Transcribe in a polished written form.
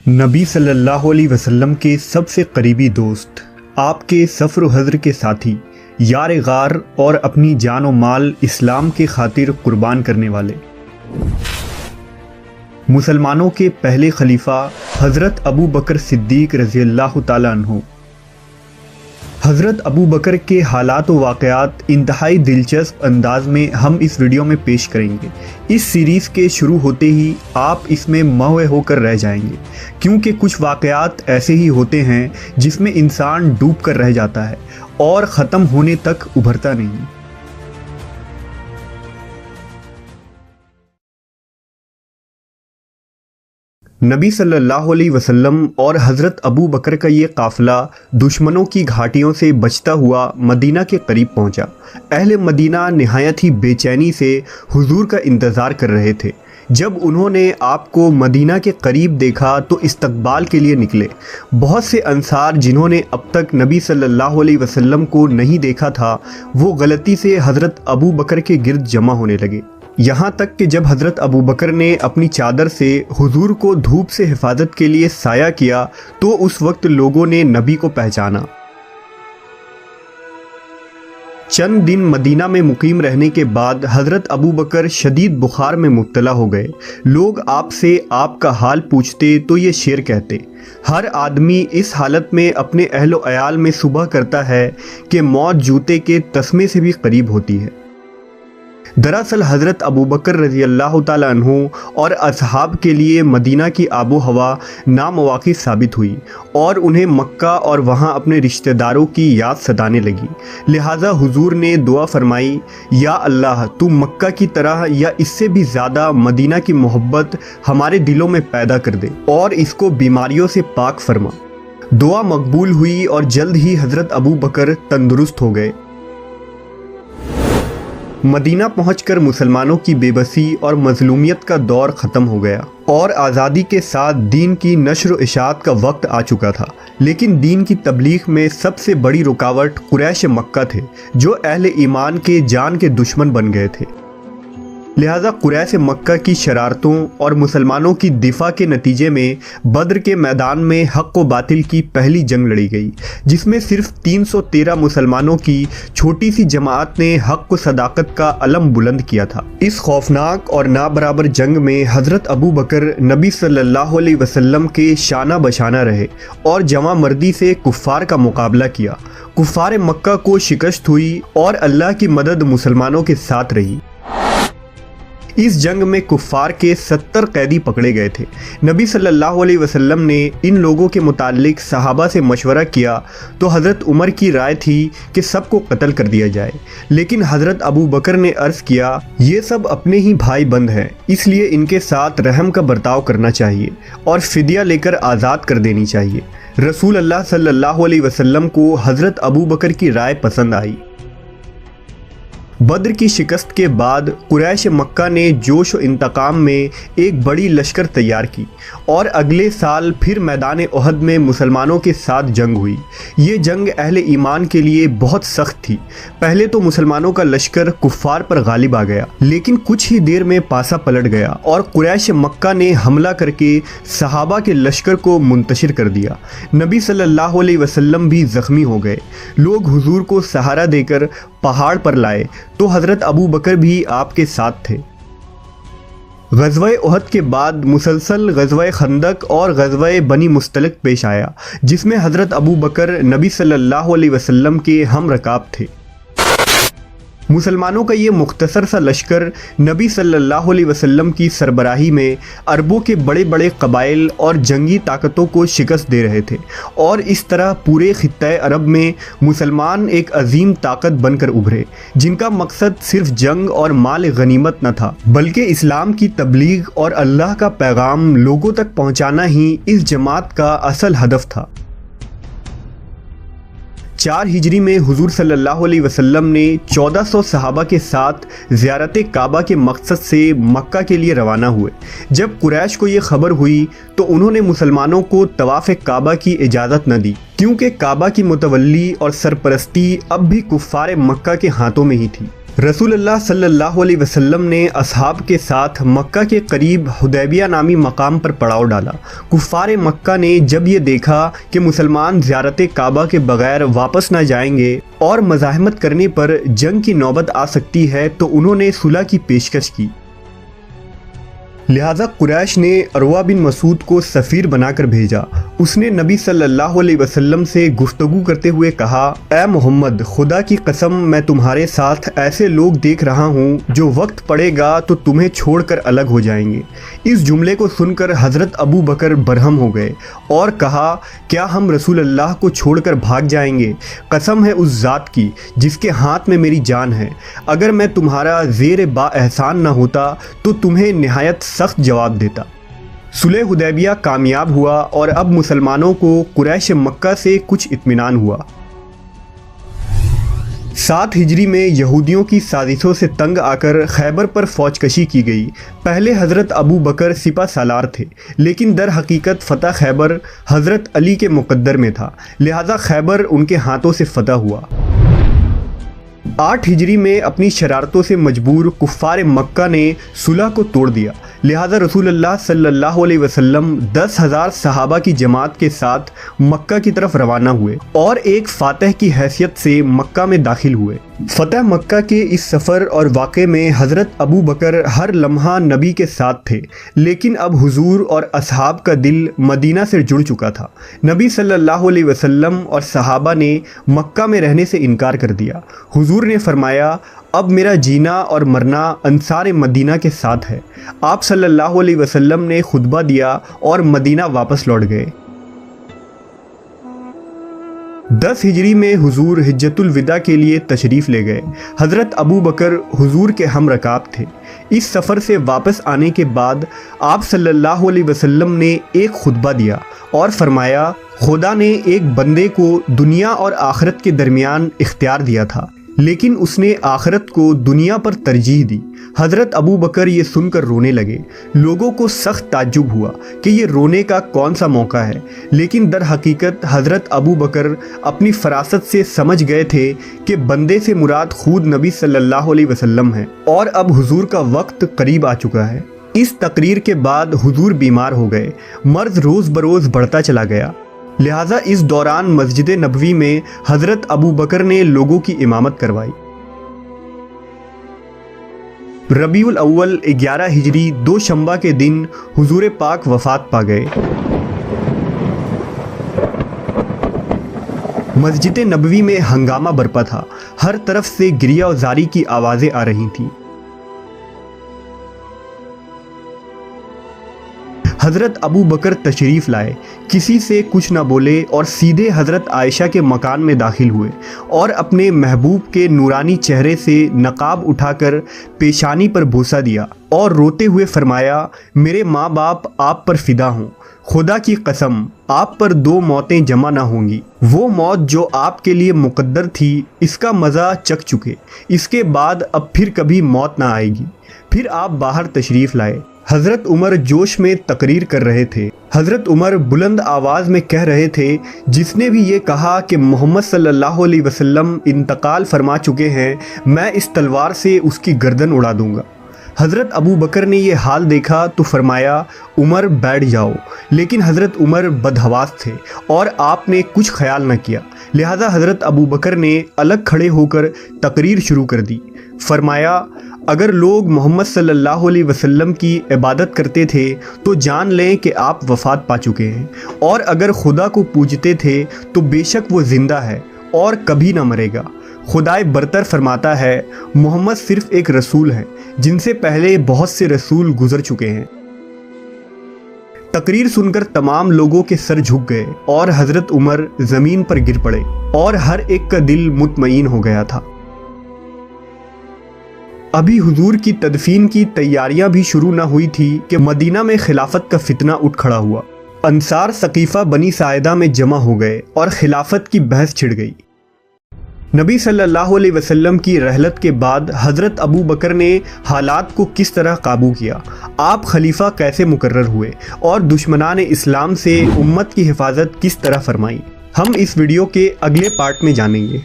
نبی صلی اللہ علیہ وسلم کے سب سے قریبی دوست، آپ کے سفر و حضر کے ساتھی، یار غار اور اپنی جان و مال اسلام کے خاطر قربان کرنے والے، مسلمانوں کے پہلے خلیفہ حضرت ابو بکر صدیق رضی اللہ تعالیٰ عنہ۔ حضرت ابو بکر کے حالات و واقعات انتہائی دلچسپ انداز میں ہم اس ویڈیو میں پیش کریں گے۔ اس سیریز کے شروع ہوتے ہی آپ اس میں مہوے ہو کر رہ جائیں گے، کیونکہ کچھ واقعات ایسے ہی ہوتے ہیں جس میں انسان ڈوب کر رہ جاتا ہے اور ختم ہونے تک ابھرتا نہیں۔ نبی صلی اللہ علیہ وسلم اور حضرت ابو بکر کا یہ قافلہ دشمنوں کی گھاٹیوں سے بچتا ہوا مدینہ کے قریب پہنچا۔ اہل مدینہ نہایت ہی بے چینی سے حضور کا انتظار کر رہے تھے۔ جب انہوں نے آپ کو مدینہ کے قریب دیکھا تو استقبال کے لیے نکلے۔ بہت سے انصار جنہوں نے اب تک نبی صلی اللہ علیہ وسلم کو نہیں دیکھا تھا، وہ غلطی سے حضرت ابو بکر کے گرد جمع ہونے لگے، یہاں تک کہ جب حضرت ابو بکر نے اپنی چادر سے حضور کو دھوپ سے حفاظت کے لیے سایہ کیا تو اس وقت لوگوں نے نبی کو پہچانا۔ چند دن مدینہ میں مقیم رہنے کے بعد حضرت ابو بکر شدید بخار میں مبتلا ہو گئے۔ لوگ آپ سے آپ کا حال پوچھتے تو یہ شعر کہتے: ہر آدمی اس حالت میں اپنے اہل و عیال میں صبح کرتا ہے کہ موت جوتے کے تسمے سے بھی قریب ہوتی ہے۔ دراصل حضرت ابو بکر رضی اللہ تعالیٰ عنہ اور اصحاب کے لیے مدینہ کی آب و ہوا نامواقع ثابت ہوئی اور انہیں مکہ اور وہاں اپنے رشتہ داروں کی یاد ستانے لگی۔ لہٰذا حضور نے دعا فرمائی: یا اللہ، تو مکہ کی طرح یا اس سے بھی زیادہ مدینہ کی محبت ہمارے دلوں میں پیدا کر دے اور اس کو بیماریوں سے پاک فرما۔ دعا مقبول ہوئی اور جلد ہی حضرت ابو بکر تندرست ہو گئے۔ مدینہ پہنچ کر مسلمانوں کی بے بسی اور مظلومیت کا دور ختم ہو گیا اور آزادی کے ساتھ دین کی نشر و اشاعت کا وقت آ چکا تھا۔ لیکن دین کی تبلیغ میں سب سے بڑی رکاوٹ قریش مکہ تھے، جو اہل ایمان کے جان کے دشمن بن گئے تھے۔ لہٰذا قریش مکہ کی شرارتوں اور مسلمانوں کی دفاع کے نتیجے میں بدر کے میدان میں حق و باطل کی پہلی جنگ لڑی گئی، جس میں صرف 313 مسلمانوں کی چھوٹی سی جماعت نے حق و صداقت کا علم بلند کیا تھا۔ اس خوفناک اور نابرابر جنگ میں حضرت ابو بکر نبی صلی اللہ علیہ وسلم کے شانہ بشانہ رہے اور جواں مردی سے کفار کا مقابلہ کیا۔ کفار مکہ کو شکست ہوئی اور اللہ کی مدد مسلمانوں کے ساتھ رہی۔ اس جنگ میں کفار کے 70 قیدی پکڑے گئے تھے۔ نبی صلی اللہ علیہ وسلم نے ان لوگوں کے متعلق صحابہ سے مشورہ کیا تو حضرت عمر کی رائے تھی کہ سب کو قتل کر دیا جائے، لیکن حضرت ابو بکر نے عرض کیا: یہ سب اپنے ہی بھائی بند ہیں، اس لیے ان کے ساتھ رحم کا برتاؤ کرنا چاہیے اور فدیہ لے کر آزاد کر دینی چاہیے۔ رسول اللہ صلی اللہ علیہ وسلم کو حضرت ابو بکر کی رائے پسند آئی۔ بدر کی شکست کے بعد قریش مکہ نے جوش و انتقام میں ایک بڑی لشکر تیار کی اور اگلے سال پھر میدان احد میں مسلمانوں کے ساتھ جنگ ہوئی۔ یہ جنگ اہل ایمان کے لیے بہت سخت تھی۔ پہلے تو مسلمانوں کا لشکر کفار پر غالب آ گیا، لیکن کچھ ہی دیر میں پاسا پلٹ گیا اور قریش مکہ نے حملہ کر کے صحابہ کے لشکر کو منتشر کر دیا۔ نبی صلی اللہ علیہ وسلم بھی زخمی ہو گئے۔ لوگ حضور کو سہارا دے کر پہاڑ پر لائے تو حضرت ابو بکر بھی آپ کے ساتھ تھے۔ غزوہ احد کے بعد مسلسل غزوہ خندق اور غزوہ بنی مستلق پیش آیا، جس میں حضرت ابو بکر نبی صلی اللہ علیہ وسلم کے ہم رکاب تھے۔ مسلمانوں کا یہ مختصر سا لشکر نبی صلی اللہ علیہ وسلم کی سربراہی میں عربوں کے بڑے بڑے قبائل اور جنگی طاقتوں کو شکست دے رہے تھے، اور اس طرح پورے خطہ عرب میں مسلمان ایک عظیم طاقت بن کر ابھرے، جن کا مقصد صرف جنگ اور مال غنیمت نہ تھا، بلکہ اسلام کی تبلیغ اور اللہ کا پیغام لوگوں تک پہنچانا ہی اس جماعت کا اصل ہدف تھا۔ 4 ہجری میں حضور صلی اللہ علیہ وسلم نے 1400 صحابہ کے ساتھ زیارت کعبہ کے مقصد سے مکہ کے لیے روانہ ہوئے۔ جب قریش کو یہ خبر ہوئی تو انہوں نے مسلمانوں کو طواف کعبہ کی اجازت نہ دی، کیونکہ کعبہ کی متولی اور سرپرستی اب بھی کفار مکہ کے ہاتھوں میں ہی تھی۔ رسول اللہ صلی اللہ علیہ وسلم نے اصحاب کے ساتھ مکہ کے قریب حدیبیہ نامی مقام پر پڑاؤ ڈالا۔ کفار مکہ نے جب یہ دیکھا کہ مسلمان زیارت کعبہ کے بغیر واپس نہ جائیں گے اور مزاحمت کرنے پر جنگ کی نوبت آ سکتی ہے تو انہوں نے صلح کی پیشکش کی۔ لہٰذا قریش نے عروہ بن مسعود کو سفیر بنا کر بھیجا۔ اس نے نبی صلی اللہ علیہ وسلم سے گفتگو کرتے ہوئے کہا، اے محمد، خدا کی قسم میں تمہارے ساتھ ایسے لوگ دیکھ رہا ہوں جو وقت پڑے گا تو تمہیں چھوڑ کر الگ ہو جائیں گے۔ اس جملے کو سن کر حضرت ابو بکر برہم ہو گئے اور کہا، کیا ہم رسول اللہ کو چھوڑ کر بھاگ جائیں گے؟ قسم ہے اس ذات کی جس کے ہاتھ میں میری جان ہے، اگر میں تمہارا زیر با احسان نہ ہوتا تو تمہیں نہایت سخت جواب دیتا۔ صلح حدیبیہ کامیاب ہوا اور اب مسلمانوں کو قریش مکہ سے کچھ اطمینان ہوا۔ 7 ہجری میں یہودیوں کی سازشوں سے تنگ آ کر خیبر پر فوج کشی کی گئی۔ پہلے حضرت ابو بکر سپہ سالار تھے، لیکن در حقیقت فتح خیبر حضرت علی کے مقدر میں تھا، لہذا خیبر ان کے ہاتھوں سے فتح ہوا۔ 8 ہجری میں اپنی شرارتوں سے مجبور کفار مکہ نے صلح کو توڑ دیا، لہذا رسول اللہ صلی اللہ علیہ وسلم 10,000 صحابہ کی جماعت کے ساتھ مکہ کی طرف روانہ ہوئے اور ایک فاتح کی حیثیت سے مکہ میں داخل ہوئے۔ فتح مکہ کے اس سفر اور واقعے میں حضرت ابو بکر ہر لمحہ نبی کے ساتھ تھے، لیکن اب حضور اور اصحاب کا دل مدینہ سے جڑ چکا تھا۔ نبی صلی اللہ علیہ وسلم اور صحابہ نے مکہ میں رہنے سے انکار کر دیا۔ حضور نے فرمایا، اب میرا جینا اور مرنا انصار مدینہ کے ساتھ ہے۔ آپ صلی اللہ علیہ وسلم نے خطبہ دیا اور مدینہ واپس لوٹ گئے۔ 10 ہجری میں حضور حجۃ الوداع کے لیے تشریف لے گئے۔ حضرت ابو بکر حضور کے ہم رکاب تھے۔ اس سفر سے واپس آنے کے بعد آپ صلی اللہ علیہ وسلم نے ایک خطبہ دیا اور فرمایا، خدا نے ایک بندے کو دنیا اور آخرت کے درمیان اختیار دیا تھا، لیکن اس نے آخرت کو دنیا پر ترجیح دی۔ حضرت ابو بکر یہ سن کر رونے لگے۔ لوگوں کو سخت تعجب ہوا کہ یہ رونے کا کون سا موقع ہے، لیکن در حقیقت حضرت ابو بکر اپنی فراست سے سمجھ گئے تھے کہ بندے سے مراد خود نبی صلی اللہ علیہ وسلم ہے اور اب حضور کا وقت قریب آ چکا ہے۔ اس تقریر کے بعد حضور بیمار ہو گئے۔ مرض روز بروز بڑھتا چلا گیا، لہٰذا اس دوران مسجد نبوی میں حضرت ابو بکر نے لوگوں کی امامت کروائی۔ ربیع الاول 11 ہجری دوشنبہ کے دن حضور پاک وفات پا گئے۔ مسجد نبوی میں ہنگامہ برپا تھا، ہر طرف سے گریہ و زاری کی آوازیں آ رہی تھیں۔ حضرت ابو بکر تشریف لائے، کسی سے کچھ نہ بولے اور سیدھے حضرت عائشہ کے مکان میں داخل ہوئے اور اپنے محبوب کے نورانی چہرے سے نقاب اٹھا کر پیشانی پر بوسہ دیا اور روتے ہوئے فرمایا، میرے ماں باپ آپ پر فدا ہوں، خدا کی قسم آپ پر 2 موتیں جمع نہ ہوں گی۔ وہ موت جو آپ کے لیے مقدر تھی اس کا مزہ چکھ چکے، اس کے بعد اب پھر کبھی موت نہ آئے گی۔ پھر آپ باہر تشریف لائے۔ حضرت عمر جوش میں تقریر کر رہے تھے۔ حضرت عمر بلند آواز میں کہہ رہے تھے، جس نے بھی یہ کہا کہ محمد صلی اللہ علیہ وسلم انتقال فرما چکے ہیں، میں اس تلوار سے اس کی گردن اڑا دوں گا۔ حضرت ابو بکر نے یہ حال دیکھا تو فرمایا، عمر بیٹھ جاؤ، لیکن حضرت عمر بدحواس تھے اور آپ نے کچھ خیال نہ کیا، لہذا حضرت ابو بکر نے الگ کھڑے ہو کر تقریر شروع کر دی۔ فرمایا، اگر لوگ محمد صلی اللہ علیہ وسلم کی عبادت کرتے تھے تو جان لیں کہ آپ وفات پا چکے ہیں، اور اگر خدا کو پوجتے تھے تو بے شک وہ زندہ ہے اور کبھی نہ مرے گا۔ خدائے برتر فرماتا ہے، محمد صرف ایک رسول ہیں جن سے پہلے بہت سے رسول گزر چکے ہیں۔ تقریر سن کر تمام لوگوں کے سر جھک گئے اور حضرت عمر زمین پر گر پڑے اور ہر ایک کا دل مطمئن ہو گیا تھا۔ ابھی حضور کی تدفین کی تیاریاں بھی شروع نہ ہوئی تھی کہ مدینہ میں خلافت کا فتنہ اٹھ کھڑا ہوا۔ انصار ثقیفہ بنی ساعدہ میں جمع ہو گئے اور خلافت کی بحث چھڑ گئی۔ نبی صلی اللہ علیہ وسلم کی رحلت کے بعد حضرت ابو بکر نے حالات کو کس طرح قابو کیا، آپ خلیفہ کیسے مقرر ہوئے اور دشمنان اسلام سے امت کی حفاظت کس طرح فرمائی، ہم اس ویڈیو کے اگلے پارٹ میں جانیں گے۔